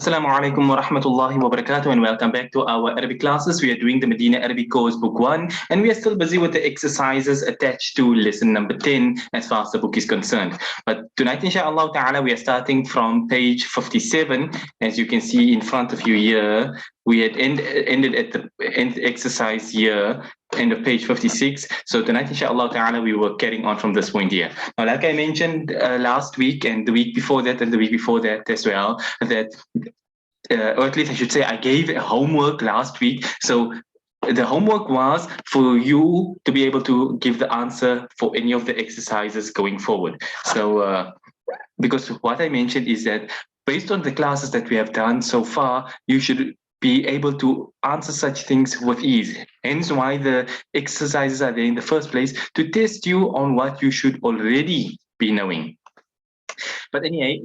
Assalamu alaikum wa rahmatullahi wa barakatuh, and welcome back to our Arabic classes. We are doing the Medina Arabic course book 1, and we are still busy with the exercises attached to lesson number 10 as far as the book is concerned. But tonight, inshallah ta'ala, we are starting from page 57. As you can see in front of you here, we had ended at the end exercise here, end of page 56. So tonight, inshallah ta'ala, we were carrying on from this point here. Now, like I mentioned last week and the week before that and the week before that as well, that or at least I should say, I gave a homework last week. So the homework was for you to be able to give the answer for any of the exercises going forward. So because what I mentioned is that based on the classes that we have done so far, you should be able to answer such things with ease. Hence why the exercises are there in the first place, to test you on what you should already be knowing. But anyway,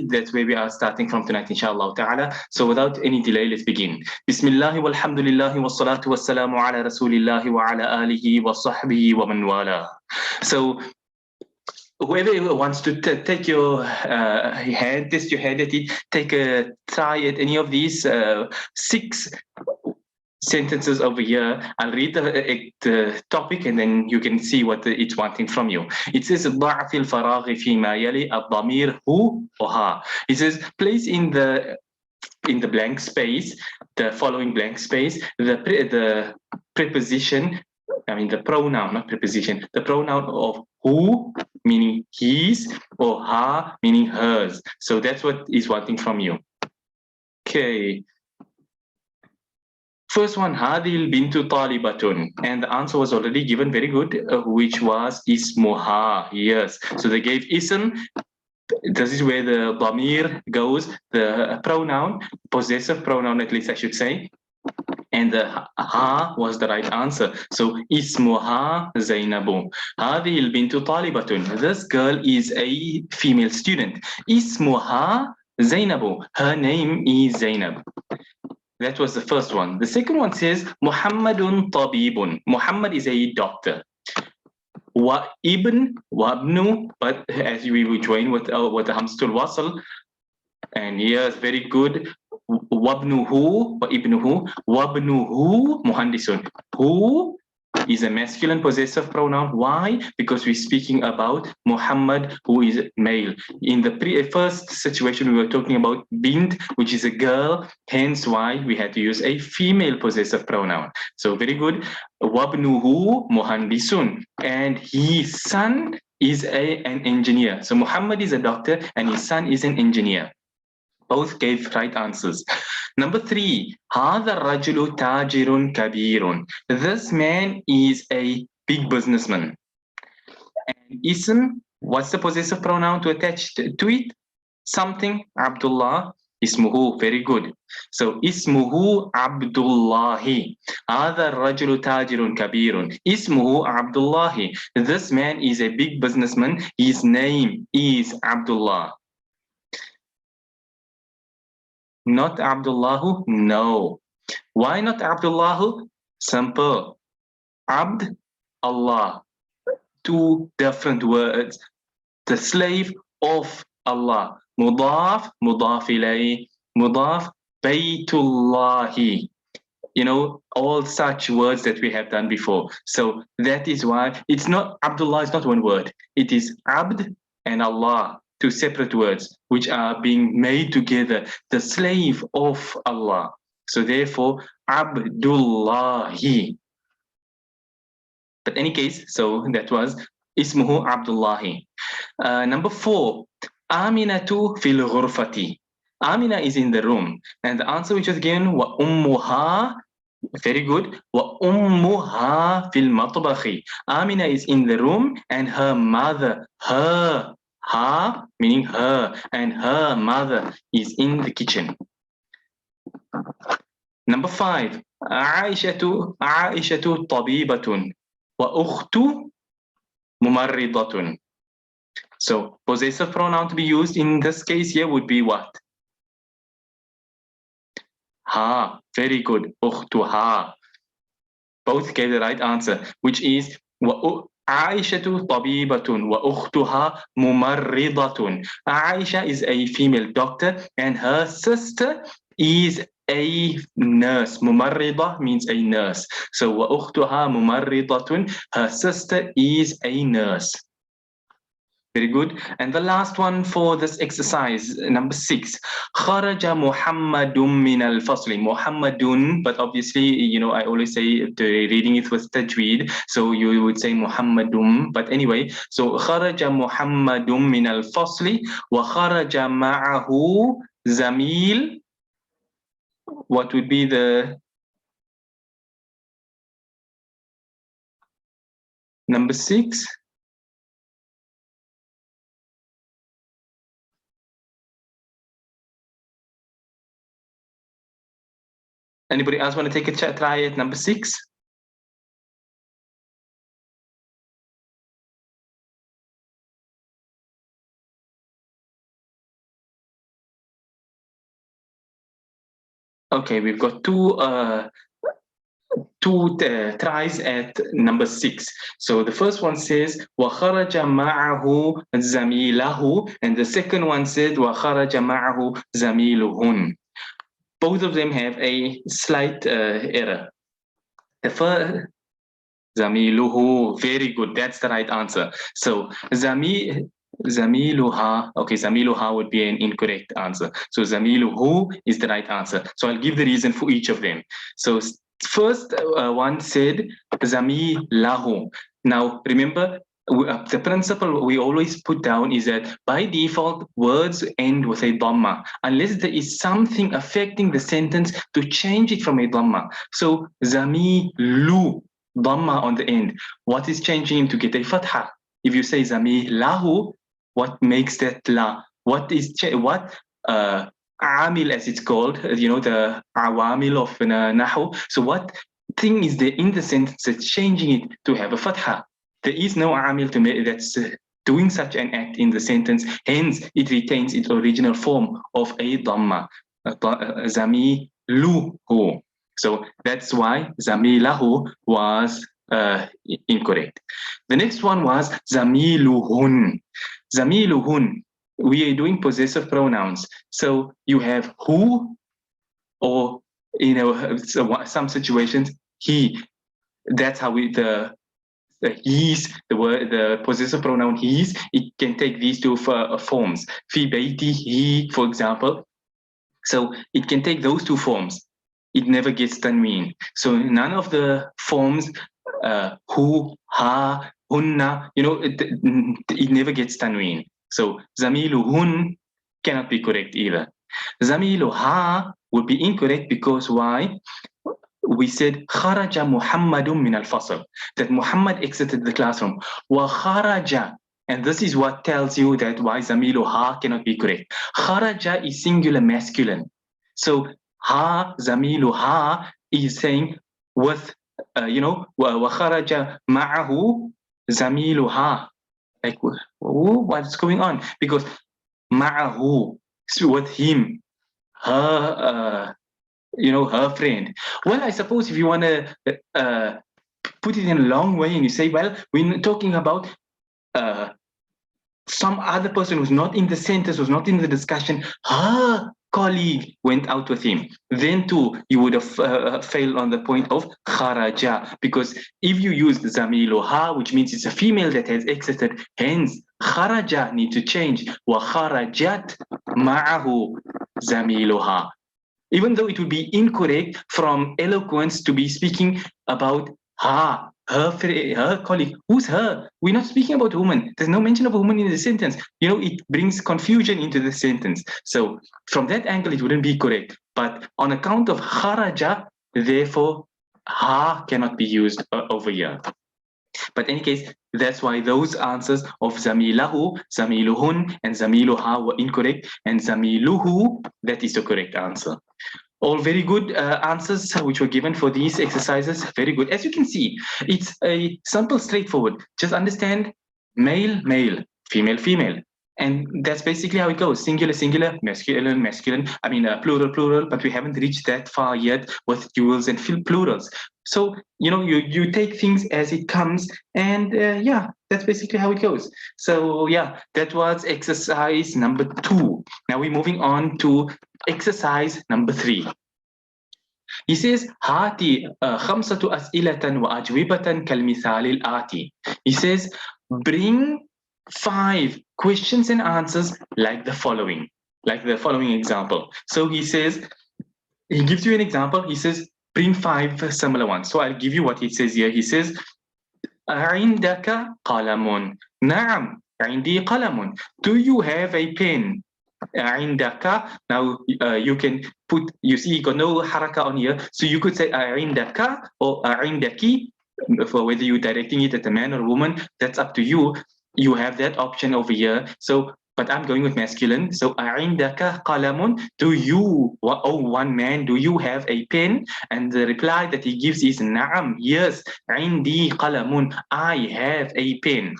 that's where we are starting from tonight, inshallah ta'ala. So without any delay, let's begin. Bismillah walhamdulillah wa salatu wa salamu ala rasulillahi wa ala alihi wa sahbihi wa man wala. So whoever wants to take your hand, test your hand at it, take a try at any of these 6 sentences over here. I'll read the topic and then you can see what it's wanting from you. It says ضع في الفراغ فيما يلي الضمير هو وها. It says place in the blank space, the following blank space, the preposition, I mean the pronoun, not preposition, the pronoun of who, meaning his, or her, meaning hers. So that's what is wanting from you. Okay. First one, هذه البنت طالبة, and the answer was already given, very good, which was ismuha. Yes, so they gave ism. This is where the ضمير goes, the pronoun, possessive pronoun at least I should say, and the ha was the right answer. So ismuha Zainabu. هذه البنت طالبة. This girl is a female student. Ismuha Zainabu. Her name is Zainab. That was the first one. The second one says Muhammadun tabibun. Muhammad is a doctor. Wa ibn, wabnu, but as we will join with the hamzatul wasl, and yes, very good. Wabnuhu, wa ibnuhu, wabnuhu muhandisun. Who is a masculine possessive pronoun. Why? Because we're speaking about Muhammad, who is male. In the first situation, we were talking about bint, which is a girl, hence why we had to use a female possessive pronoun. So very good. Wabnuhu muhandisun, and his son is an engineer. So Muhammad is a doctor and his son is an engineer. Both gave right answers. Number 3, هذا الرجل تاجر كبير. This man is a big businessman. And ism, what's the possessive pronoun to attach to it? Something, Abdullah. Ismuhu, very good. So ismuhu Abdullahi. هذا الرجل تاجر كبير. Ismuhu Abdullahi. This man is a big businessman. His name is Abdullah. Not Abdullahu? No. Why not Abdullahu? Simple. Abd, Allah. 2 different words. The slave of Allah. Mudaf, mudaf ilayh, mudaf, baytullahi. You know, all such words that we have done before. So that is why it's not, Abdullah is not one word. It is Abd and Allah. 2 separate words which are being made together, the slave of Allah. So therefore, Abdullahi. But any case, so that was Ismuhu Abdullahi. Number 4, Aminatu fil ghurfati. Amina is in the room. And the answer which was given, wa ummuha, very good, wa ummuha fil matbakhi. Amina is in the room and her mother, her meaning her, and her mother is in the kitchen. Number 5, Aishatu tabibatun wa ukhtu mumarridatun. So possessive pronoun to be used in this case here would be what? Ha, very good. Ukhtuha. Both gave the right answer, which is عائشة طبيبة وأختها ممرضة. Aisha is a female doctor and her sister is a nurse. ممرضة means a nurse. So وأختها ممرضة, her sister is a nurse. Very good. And the last one for this exercise, number 6. خرج محمد من الفصل. Muhammadun, but obviously, I always say reading it with tajweed. So you would say Muhammadum. But anyway, so خرج محمد من الفصل وخرج معه زميل. What would be the number 6? Anybody else want to take a try at number 6? Okay, we've got two tries at number 6. So the first one says وخرج معه زميله, and the second one said وخرج معه زميلهن. Both of them have a slight error. The first زميله, very good, that's the right answer. So زميلها, okay, زميلها would be an incorrect answer. So زميله is the right answer. So I'll give the reason for each of them. So first one said زميله. Now remember, the principle we always put down is that by default words end with a dhamma unless there is something affecting the sentence to change it from a dhamma. So zamilu, dhamma on the end. What is changing him to get a fatha? If you say zamilahu, what makes that la? What is what amil, as it's called, the awamil of nahu. So what thing is there in the sentence that's changing it to have a fatha? There is no amil to make that's doing such an act in the sentence. Hence, it retains its original form of a dhamma. Zamiluhu. So that's why zamilahu was incorrect. The next one was zamiluhun. Zamiluhun. We are doing possessive pronouns. So you have who, or some situations he. That's how the he's, the word, the possessive pronoun he's, it can take these two forms. Fi baiti, he, for example. So it can take those two forms. It never gets tanween. So none of the forms, who, ha, hunna, it never gets tanween. So zamiluhun cannot be correct either. Zamiluha would be incorrect because why? We said kharaja Muhammadun min al-fasl, that Muhammad exited the classroom. Wa kharaja, and this is what tells you that why zamiluha cannot be correct. Kharaja is singular masculine. So ha, zamiluha is saying with, wa kharaja ma'ahu zamiluha. Like, what's going on? Because ma'ahu, with him, her, her friend. Well, I suppose if you want to put it in a long way and you say, well, we're talking about some other person who's not in the sentence, who's not in the discussion, her colleague went out with him, then too you would have failed on the point of kharaja, because if you use zamiluha, which means it's a female that has exited, hence kharaja need to change, wa kharajat ma'ahu zamiluha. Even though it would be incorrect from eloquence to be speaking about her colleague. Who's her? We're not speaking about a woman. There's no mention of a woman in the sentence. It brings confusion into the sentence. So from that angle, it wouldn't be correct. But on account of kharaja, therefore, ha cannot be used over here. But in any case, that's why those answers of zamilahu, zamiluhun, and zamiluha were incorrect, and zamiluhu, that is the correct answer. All very good answers which were given for these exercises. Very good. As you can see, it's a simple, straightforward. Just understand male, male, female, female. And that's basically how it goes: singular, singular, masculine, masculine. I mean, plural, plural. But we haven't reached that far yet with duals and plurals. So you take things as it comes, and yeah, that's basically how it goes. So yeah, that was exercise number 2. Now we're moving on to exercise number 3. He says, هاتي خمسة أسئلة وأجوبة كالمثال الآتي. He says, bring 5 questions and answers like the following example. So he says, he gives you an example. He says, bring 5 similar ones. So I'll give you what he says here. He says, عندك قلم. نعم عندي قلم. Do you have a pen? عندك. Now you can put, you see, you got no haraka on here, so you could say عندك or عندك, for whether you're directing it at a man or a woman, that's up to you. You have that option over here. So but I'm going with masculine. So عندك قلم. Do you, oh, one man, do you have a pen? And the reply that he gives is نعم, yes, عندي قلم. I have a pen.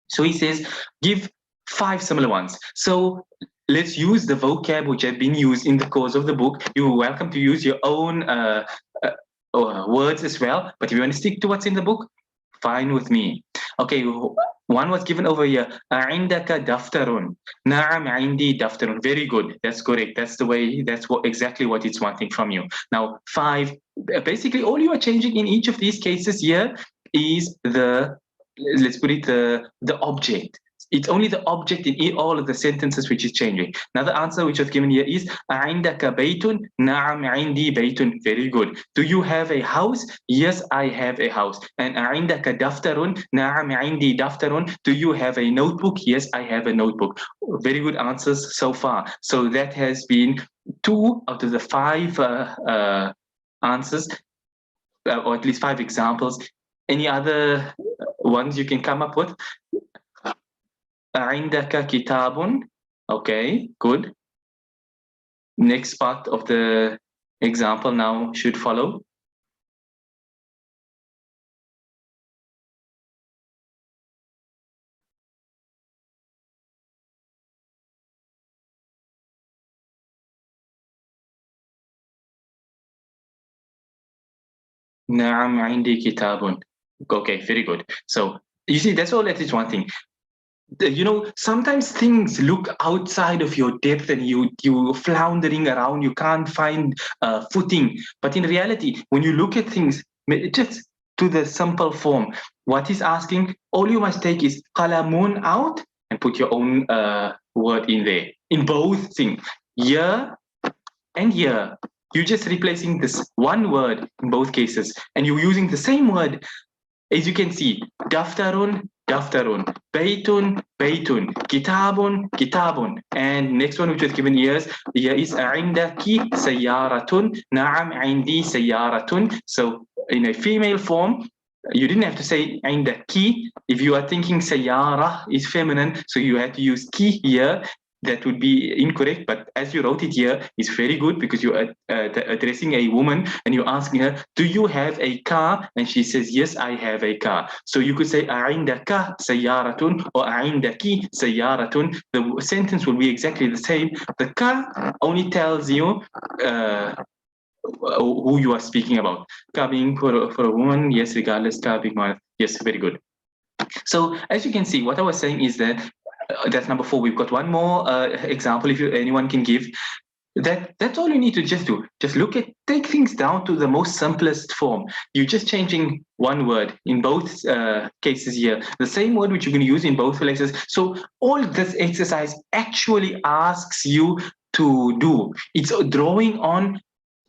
So he says, give 5 similar ones. So let's use the vocab which have been used in the course of the book. You're welcome to use your own words as well. But if you want to stick to what's in the book, fine with me. Okay, one was given over here. عندك دفتر. نعم عندي دفتر. Very good. That's correct. That's the way. That's what exactly what it's wanting from you. Now 5. Basically, all you are changing in each of these cases here is the, let's put it, the object. It's only the object in all of the sentences which is changing. Another answer which was given here is عندك بيت. نعم عندي بيت. Very good. Do you have a house? Yes, I have a house. And عندك دفتر. نعم عندي دفتر. Do you have a notebook? Yes, I have a notebook. Very good answers so far. So that has been 2 out of the 5 answers, or at least 5 examples. Any other ones you can come up with? عندك كتاب. Okay, good. Next part of the example now should follow. نعم عندي كتاب. Okay, very good. So you see, that's all that is one thing. Sometimes things look outside of your depth and you floundering around, you can't find footing. But in reality, when you look at things just to the simple form, what he's asking, all you must take is qalamun out and put your own word in there, in both things, year and year. You're just replacing this one word in both cases, and you're using the same word. As you can see, daftarun, daftarun, baytun, baytun, kitabun, kitabun. And next one which was given here is عندك سيارة. نعم عندي سيارة. So in a female form, you didn't have to say عندك. If you are thinking سيارة is feminine, so you have to use ki here. That would be incorrect, but as you wrote it here, it's very good because you're addressing a woman and you're asking her, do you have a car? And she says, yes, I have a car. So you could say, عندك سيارة or عندك سيارة. The sentence will be exactly the same. The car only tells you who you are speaking about. Car being for a woman, yes, regardless, car being one, yes, very good. So as you can see, what I was saying is that that's number 4. We've got one more example if anyone can give. That's all you need to just do. Just take things down to the most simplest form. You're just changing one word in both cases here. The same word which you're going to use in both places. So all this exercise actually asks you to do. It's drawing on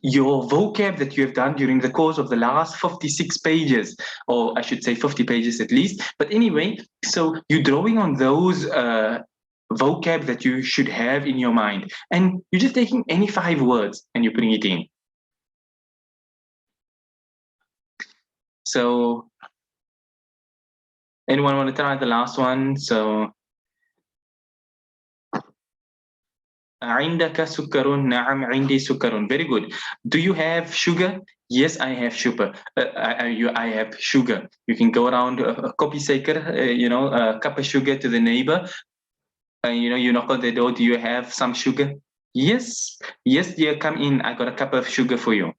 your vocab that you have done during the course of the last 56 pages, or I should say 50 pages at least. But anyway, so you're drawing on those vocab that you should have in your mind, and you're just taking any 5 words and you're putting it in. So anyone want to try the last one? So عندك سكر. نعم عندي سكر. Very good. Do you have sugar? Yes, I have sugar. I have sugar. You can go around a copy shaker, a cup of sugar to the neighbor. You knock on the door. Do you have some sugar? Yes, yes, dear, come in. I got a cup of sugar for you.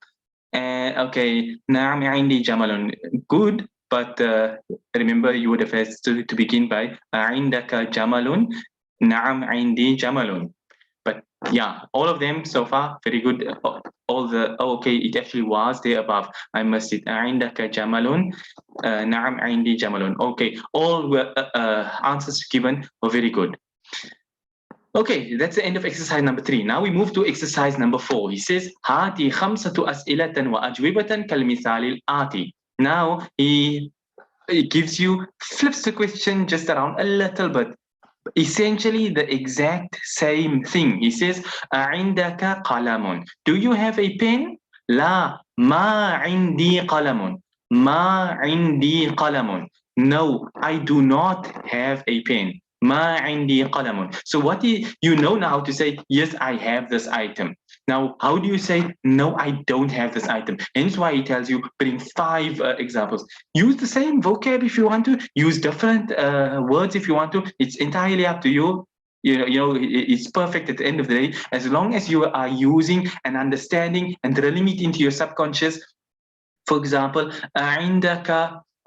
And okay, نعم عندي جمل. Good, but remember you would have had to begin by عندك جمل. نعم عندي جمل. But yeah, all of them so far very good. All the okay, it actually was there above. I must it. عندك جمل. نعم عندي جمل. Okay, all were, answers given were very good. Okay, that's the end of exercise number 3. Now we move to exercise number 4. He says, هاتي خمسة أسئلة وأجوبة كالمثال الآتي. Now he gives you, flips the question just around a little bit. Essentially the exact same thing. He says, عندك قلم. Do you have a pen? لا, ما عندي قلم. ما عندي قلم. No, I do not have a pen. ما عندي قلم. So what you know now to say, yes, I have this item. Now, how do you say, no, I don't have this item? Hence why he tells you, bring 5 examples. Use the same vocab if you want to, use different words if you want to. It's entirely up to you. It's perfect at the end of the day, as long as you are using and understanding and drilling it into your subconscious. For example, عندك,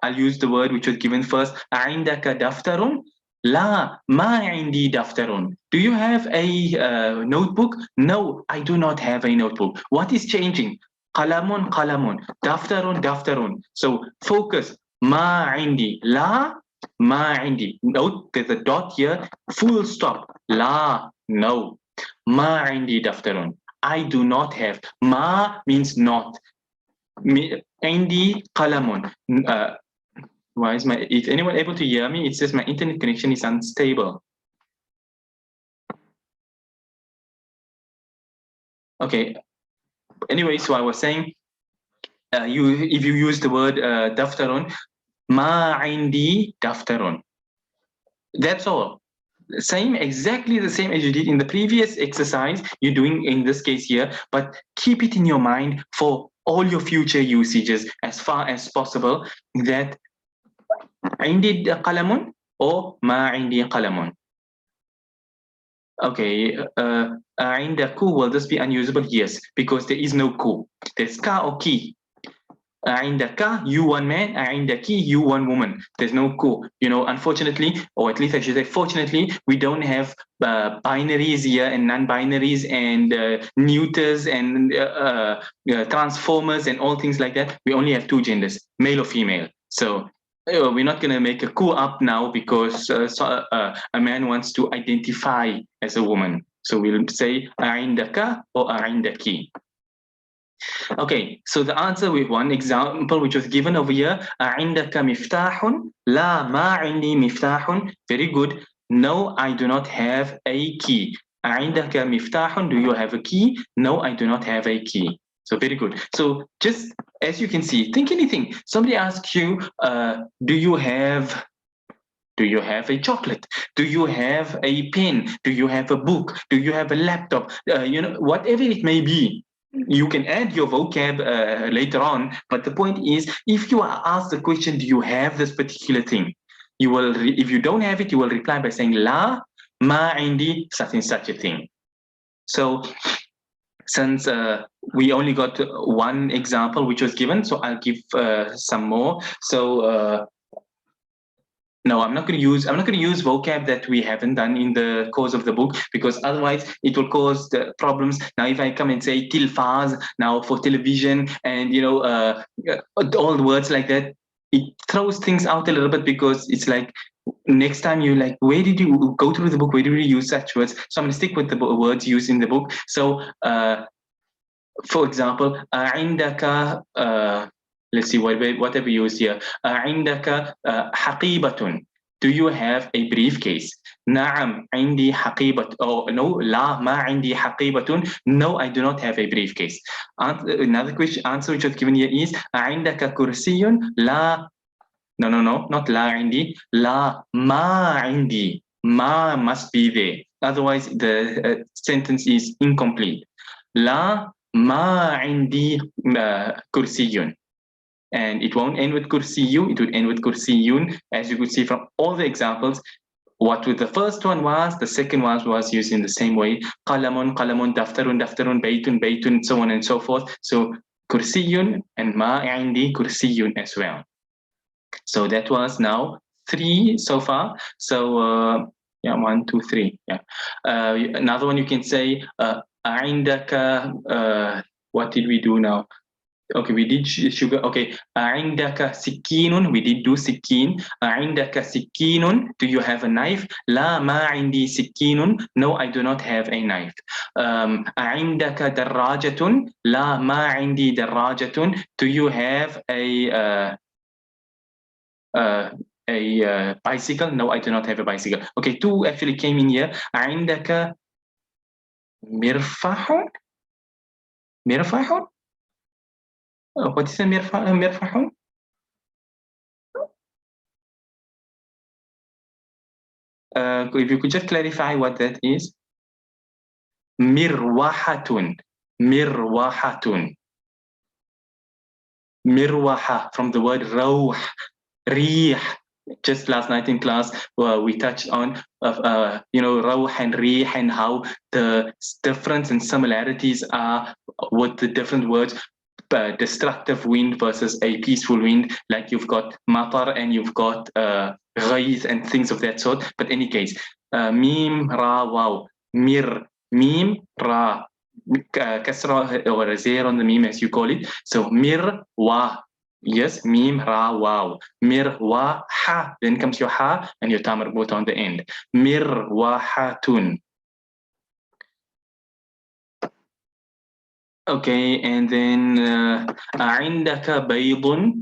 I'll use the word which was given first. عندك دفتر? لا, ما عندي دفتر. Do you have a notebook? No, I do not have a notebook. What is changing? قلم قلم. دفتر دفتر. So focus. ما عندي. لا, ما عندي. Note there's a dot here. Full stop. لا, no. ما عندي دفتر. I do not have. ما means not. عندي قلم. Why is anyone able to hear me? It says my internet connection is unstable. Okay. Anyway, so I was saying, if you use the word دفتر, ما عندي دفتر. That's all. Exactly the same as you did in the previous exercise you're doing in this case here, but keep it in your mind for all your future usages as far as possible, that عندي قلم or ما عندي قلم. Okay, عندك will this be unusable? Yes, because there is no ku. There's ka or ki. عندك, you one man, عندك, you one woman. There's no ku. Unfortunately, or at least I should say fortunately, we don't have binaries here and non-binaries and neuters and transformers and all things like that. We only have 2 genders, male or female. So we're not going to make a coup up now because a man wants to identify as a woman. So we'll say عندك or عندك. Okay, so the answer with one example which was given over here, عندك مفتاح? لا, ما عندي مفتاح. Very good. No, I do not have a key. عندك مفتاح? Do you have a key? No, I do not have a key. So very good. So just as you can see, think anything. Somebody asks you, do you have a chocolate? Do you have a pen? Do you have a book? Do you have a laptop? Whatever it may be. You can add your vocab later on, but the point is, if you are asked the question, do you have this particular thing? You will, if you don't have it, you will reply by saying la, ma indi, such and such a thing. So since we only got one example which was given, so I'll give some more. So no, I'm not going to use vocab that we haven't done in the course of the book, because otherwise it will cause the problems. Now, if I come and say tilfaz now for television and all the words like that, it throws things out a little bit, because it's like next time you like, where did you go through the book? Where did you use such words? So I'm going to stick with the words used in the book. So, for example, عندك let's see what have we used here. عندك حقيبة. Do you have a briefcase? نعم عندي حقيبة. Oh no, لا, ما عندي حقيبة. No, I do not have a briefcase. Another question answer which was given here is عندك كرسي؟ لا. No, not لا عندي. لا, ما عندي. ما must be there. Otherwise, the sentence is incomplete. لا, ما عندي كرسي. And it won't end with kursiyu, it would end with kursiyun. As you could see from all the examples, what the first one was, the second one was used in the same way. قلم قلم دفتر دفتر بيت بيت, so on and so forth. So كرسي and ما عندي كرسي as well. So that was now 3 so far. So yeah, 1, 2, 3. Yeah. Another one you can say عندك what did we do now? Okay, we did sugar. Okay, عندك سكين, we did do سكين. عندك سكين, do you have a knife? لا ما عندي سكين, no I do not have a knife. عندك دراجة? لا ما عندي دراجة, do you have a bicycle? No, I do not have a bicycle. Okay, 2 actually came in here. عندك مرفح? مرفح? What is a مرفح? If you could just clarify what that is. مرواحة. مرواحة. مرواحة from the word روح. ريح. Just last night in class, we touched on روح and ريح and how the difference and similarities are with the different words. Destructive wind versus a peaceful wind, like you've got matar and you've got ghayth and things of that sort. But any case, mim ra wow, mir, mim ra, kasra or a zero on the mim as you call it. So mir wa, yes, mim ra wow, mir wa ha, then comes your ha and your tamar both on the end. Mir wa hatun. Okay, and then عندك بيض?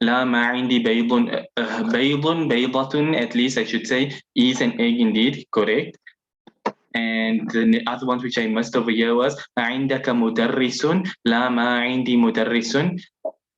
لا ما عندي بيض. بيض بيضة, at least I should say, is an egg indeed, correct. And the other ones which I missed over here was عندك مدرس? لا ما عندي مدرس.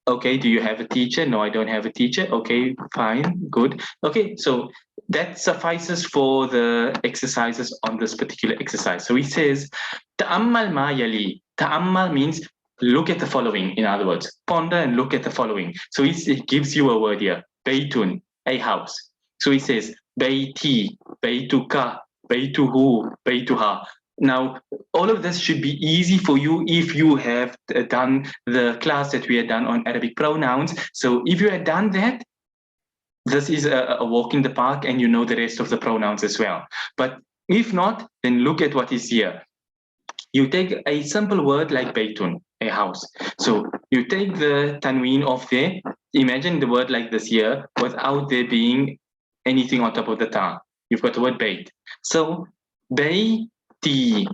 Okay, do you have a teacher? No, I don't have a teacher. Okay, fine, good. Okay, so that suffices for the exercises on this particular exercise. So he says, تأمل ما يلي. Ta'ammal means look at the following, in other words. Ponder and look at the following. So he gives you a word here. Baytun, a house. So he says, Bayti, Baytuka, Baytuhu, Baytuha. Now, all of this should be easy for you if you have done the class that we had done on Arabic pronouns. So if you had done that, this is a walk in the park and you know the rest of the pronouns as well. But if not, then look at what is here. You take a simple word like baytun, a house. So you take the tanween off there. Imagine the word like this here without there being anything on top of the ta. You've got the word bayt. So bayti,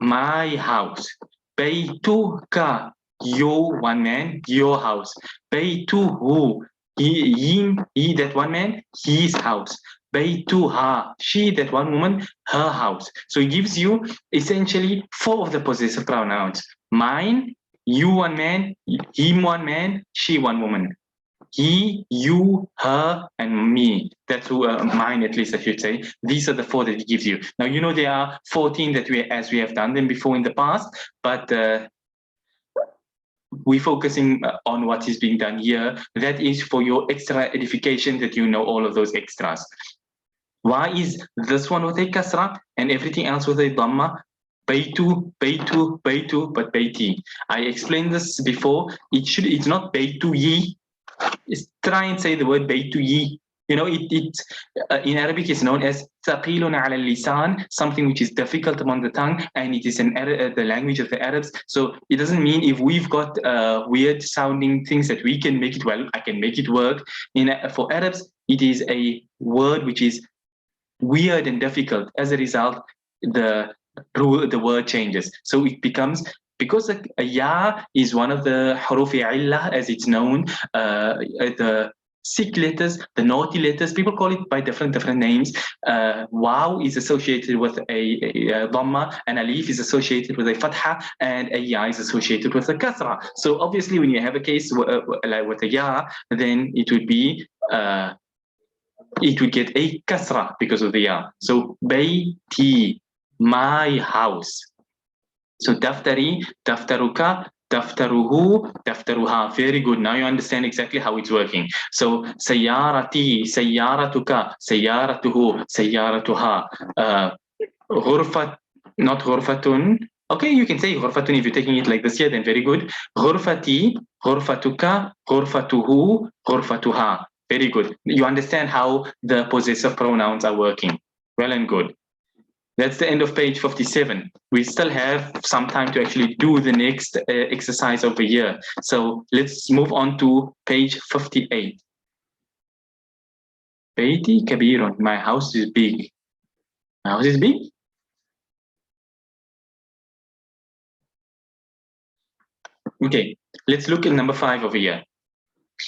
my house. Baytuka, your one man, your house. Baytuhu, he that one man, his house. Baytuha, she that one woman, her house. So it gives you essentially 4 of the possessive pronouns. Mine, you one man, him one man, she one woman. He, you, her, and me. That's who mine, at least I should say. These are the 4 that it gives you. Now you know there are 14 that as we have done them before in the past, but we're focusing on what is being done here. That is for your extra edification, that you know all of those extras. Why is this one with a kasra and everything else with a dhamma? Baytu, baytu, baytu, but bayti. I explained this before. It's not baytu yi. Try and say the word baytu yi. You know, in Arabic it's known as thaqilun ala lisan, something which is difficult among the tongue, and it is the language of the Arabs. So it doesn't mean if we've got weird sounding things that we can make it well, I can make it work. For Arabs, it is a word which is weird and difficult. As a result, the word changes. So it becomes, because a ya is one of the huruf illah as it's known, the sick letters, the naughty letters, people call it by different names. Waw is associated with a dhamma, and alif is associated with a fatha, and a ya is associated with a kasra. So obviously when you have a case like with a ya, then it would be it would get a kasra because of the ya. So bayti, my house. So daftari, daftaruka, دفتره دفترها. Very good. Now you understand exactly how it's working. So سيارتي سيارتك سيارته سيارتها. غرفة, not غرفة. Okay, you can say غرفة if you're taking it like this here, then very good. غرفتي غرفتك غرفته غرفتها. Very good. You understand how the possessive pronouns are working. Well and good. That's the end of page 57. We still have some time to actually do the next exercise over here. So let's move on to page 58. بيتي كبير. My house is big. My house is big? Okay, let's look at number 5 over here.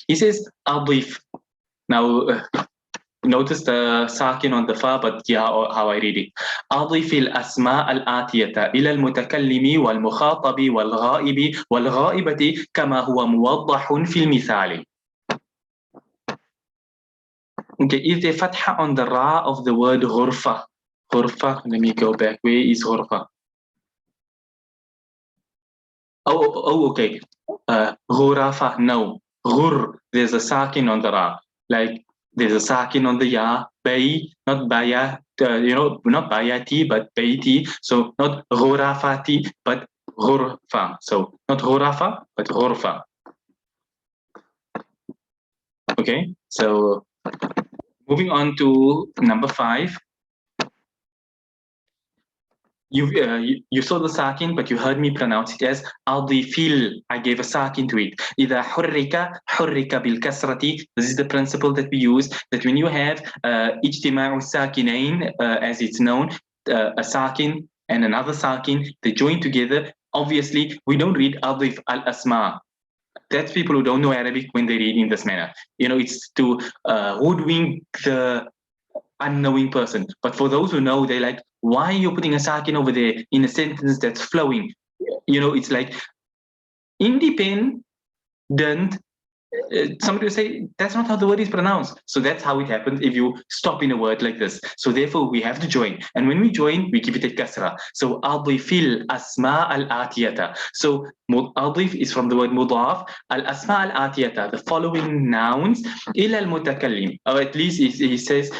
He says أضيف. Now, notice the sakin on the fa, but yeah, how I read it. أضف الأسماء الآتية إلى المتكلم والمخاطب والغائب والغائبة كما هو موضح في المثال. Okay, is there fatha on the ra of the word غرفة? غرفة, let me go back. Where is غرفة? Oh, okay. غرفة, no. غر, there's a sakin on the ra. Like, there's a sakin on the ya. Bay, not baya, not bayati, but bayti. So, not غرفاتي, but غرفة. So, not غرفة, but غرفة. Okay, so moving on to number 5. You saw the sakin, but you heard me pronounce it as adifil. I gave a sakin to it. إذا حرك بالكسرة. This is the principle that we use, that when you have اجتماع الساكنين, as it's known, a sakin and another sakin, they join together. Obviously, we don't read adif al-asma. That's people who don't know Arabic when they read in this manner. It's to hoodwink the unknowing person. But for those who know, they're like, why are you putting a sakin over there in a sentence that's flowing? It's like independent. Somebody will say that's not how the word is pronounced. So that's how it happens if you stop in a word like this. So therefore we have to join, and when we join, we give it a kasra. So adifil asma al atiyata. So adif is from the word mudaf. Al asma al atiyata, the following nouns, ila al mutakallim, or at least he says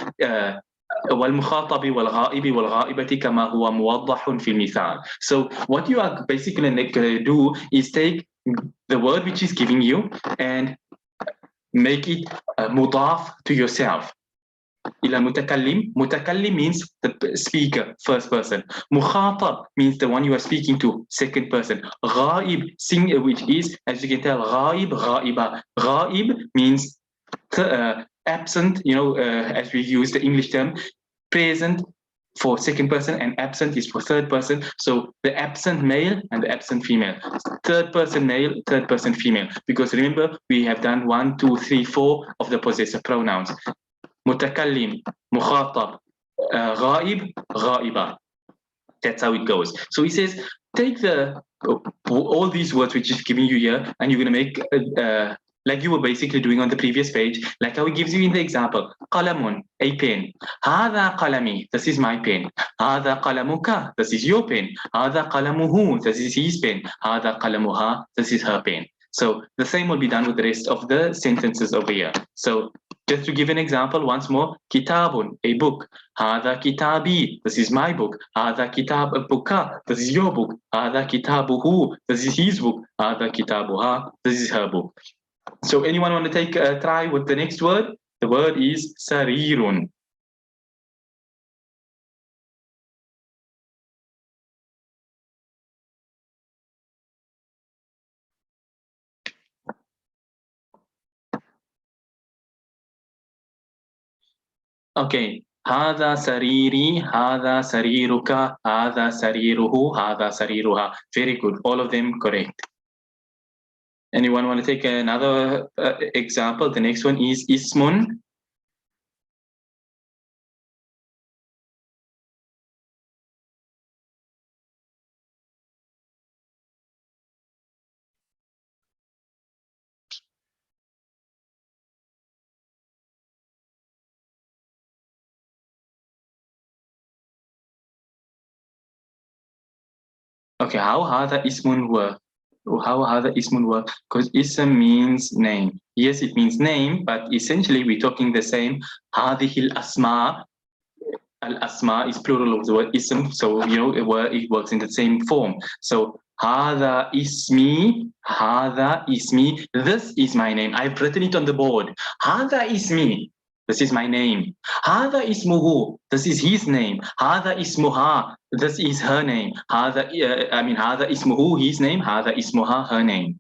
والمخاطب والغائب والغائبة كما هو موضح في المثال. So what you are basically going to do is take the word which is giving you and make it mudaf to yourself. إلى متكلم. متكلم means the speaker, first person. مخاطب means the one you are speaking to, second person. غائب, which is, as you can tell, غائب غائبة. غائب means absent, as we use the English term. Present for second person and absent is for third person. So the absent male and the absent female. Third person male, third person female. Because remember, we have done 1, 2, 3, 4 of the possessive pronouns. متكلم, مخاطب, غائب, غائبة. That's how it goes. So he says, take all these words which is giving you here, and you're going to make like you were basically doing on the previous page, like how he gives you in the example. قلم, a pen. هذا قلمي, this is my pen. هذا قلمك, this is your pen. هذا قلمه, this is his pen. هذا قلمها, this is her pen. So the same will be done with the rest of the sentences over here. So just to give an example once more, kitabun, a book. هذا كتابي, this is my book. هذا كتابك, this is your book. هذا كتابه, this is his book. هذا كتابها, this is her book. So anyone want to take a try with the next word? The word is sarirun. Okay. هذا سريري, هذا سريرك, هذا سريره, هذا سريرها. Very good. All of them correct. Anyone want to take another example? The next one is ismun. Okay, how هذا اسم هو? how هذا اسم work? Because ism means name. Yes, it means name, but essentially we're talking the same. هذه الأسماء. Al-asma is plural of the word ism, so you know it works in the same form. So هذا اسمي, هذا اسمي, this is my name. I've written it on the board. هذا اسمي, this is my name. هذا اسمه, this is his name. هذا اسمها, this is her name. هذا هذا اسمه, his name. هذا اسمها, her name.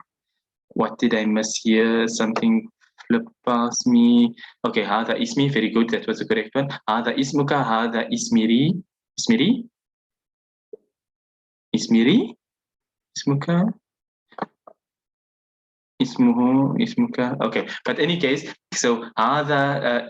What did I miss here? Something flipped past me. Okay, هذا اسمي, very good, that was the correct one. هذا اسمك, هذا اسمري, اسمري, اسمري, اسمك, اسمه, اسمك. Okay, but any case, so هذا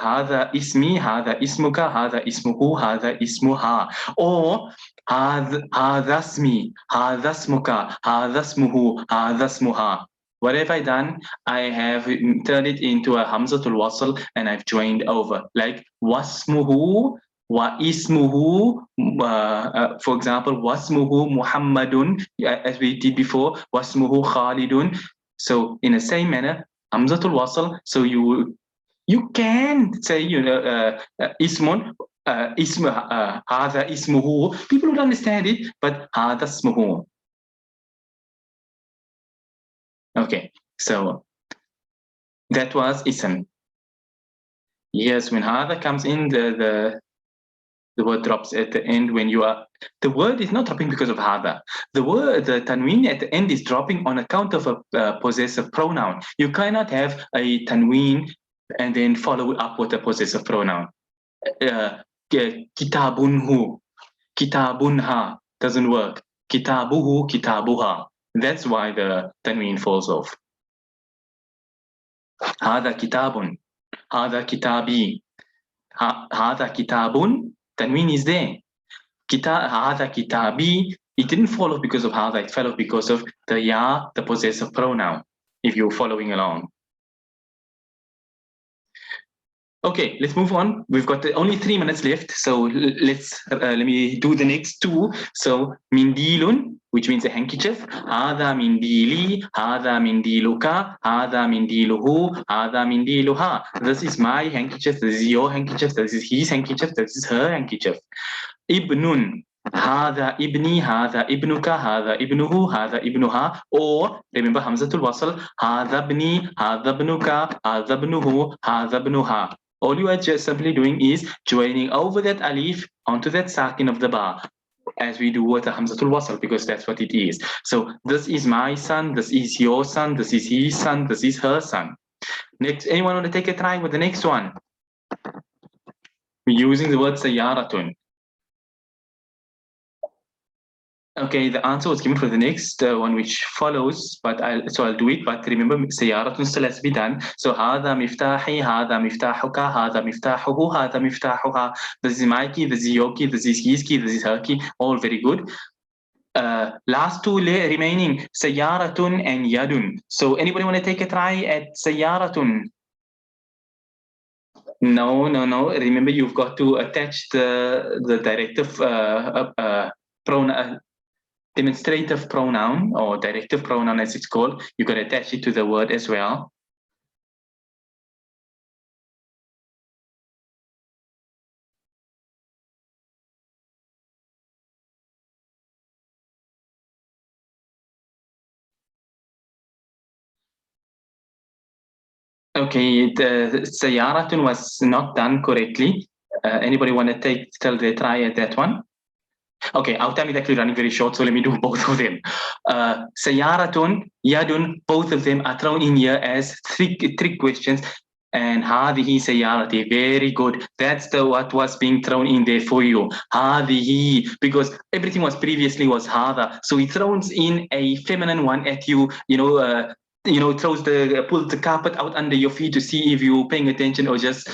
هذا اسمي, هذا اسمك, هذا اسمه, هذا اسمها. Or هذا اسمي, هذا اسمك, هذا اسمه, هذا اسمها. What have I done? I have turned it into a hamzatul wasl and I've joined over. Like wasmuhu, wa ismuhu, for example, wasmuhu Muhammadun, as we did before, wasmuhu Khalidun. So in the same manner, hamzatul wasl. So you can say ismun, ism, hada ismuhu. People would understand it, but hada ismuhu. Okay, so that was ism. Yes, when hada comes in, the word drops at the end when you are. The word is not dropping because of hada. The word, the tanween at the end is dropping on account of a possessive pronoun. You cannot have a tanween and then follow it up with a possessive pronoun. Kitabunhu, kitabunha doesn't work. Kitabuhu, kitabuha. That's why the tanween falls off. هذا كتاب, هذا كتابي, هذا كتاب, tanween is there. هذا كتابي, it didn't fall off because of هذا, it fell off because of the ya, the possessive pronoun, if you're following along. Okay, let's move on. We've got only 3 minutes left, so let me do the next two. So mindilun, which means a handkerchief. هذا منديلي, هذا منديلك, هذا منديله, هذا منديلها. This is my handkerchief, this is your handkerchief, this is his handkerchief, this is her handkerchief. Ibnun, هذا ابني, هذا ابنك, هذا ابنه, هذا ابنها. Or remember hamzatul wasl, هذا ابني, هذا ابنك, هذا ابنه, هذا ابنها. All you are just simply doing is joining over that alif onto that sakin of the ba, as we do with the hamzatul wasl, because that's what it is. So this is my son, this is your son, this is his son, this is her son. Next, anyone want to take a try with the next one? We're using the word sayaratun. Okay, the answer was given for the next one which follows, but I'll do it. But remember, سيارة still has to be done. So هذا مفتاحي, هذا مفتاحك, هذا مفتاحه, هذا مفتاحها. This is my key, this is your key, this is his key, this is her key. All very good. Last two remaining, سيارة and yadun. So anybody want to take a try at سيارة? No. Remember, you've got to attach the directive pronoun. Demonstrative pronoun or directive pronoun as it's called, you can attach it to the word as well. Okay, the sayaratun was not done correctly. Anybody want to tell the try at that one? Okay, our time is actually running very short, so let me do both of them. Sayaratun, yadun, both of them are thrown in here as trick questions. And hadihi sayarati, very good. That's what was being thrown in there for you. Hadihi, because everything was previously was hada, so he throws in a feminine one at you. Pulls the carpet out under your feet to see if you're paying attention or just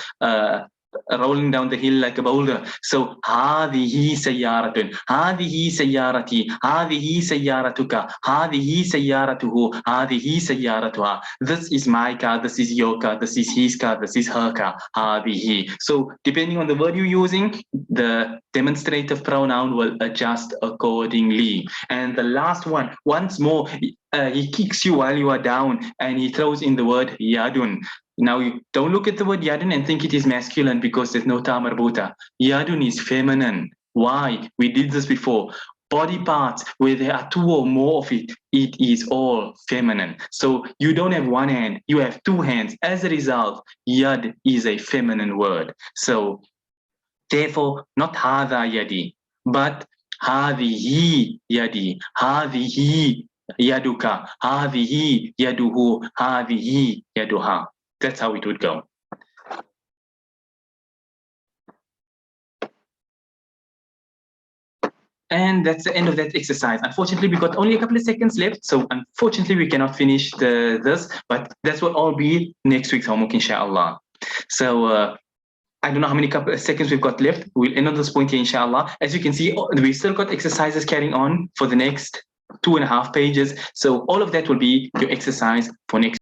rolling down the hill like a boulder. So هذه سيارة, هذه سيارتي, هذه سيارتك, هذه سيارته, هذه سيارتها. This is my car, this is your car, this is his car, this is her car. هذه. So depending on the word you're using, the demonstrative pronoun will adjust accordingly. And the last one, once more, he kicks you while you are down, and he throws in the word yadun. Now, you don't look at the word yadun and think it is masculine because there's no ta marbuta. Yadun is feminine. Why? We did this before. Body parts where there are two or more of it, it is all feminine. So you don't have one hand, you have two hands. As a result, yad is a feminine word. So therefore, not hadha yadi, but hadhihi yadi, hadhihi yaduka, hadhihi yaduhu, hadhihi yaduha. That's how it would go. And that's the end of that exercise. Unfortunately, we got only a couple of seconds left, so unfortunately we cannot finish this, but that's what all be next week's homework, inshallah. So I don't know how many couple of seconds we've got left. We'll end on this point here, inshallah. As you can see, we still got exercises carrying on for the next 2.5 pages. So all of that will be your exercise for next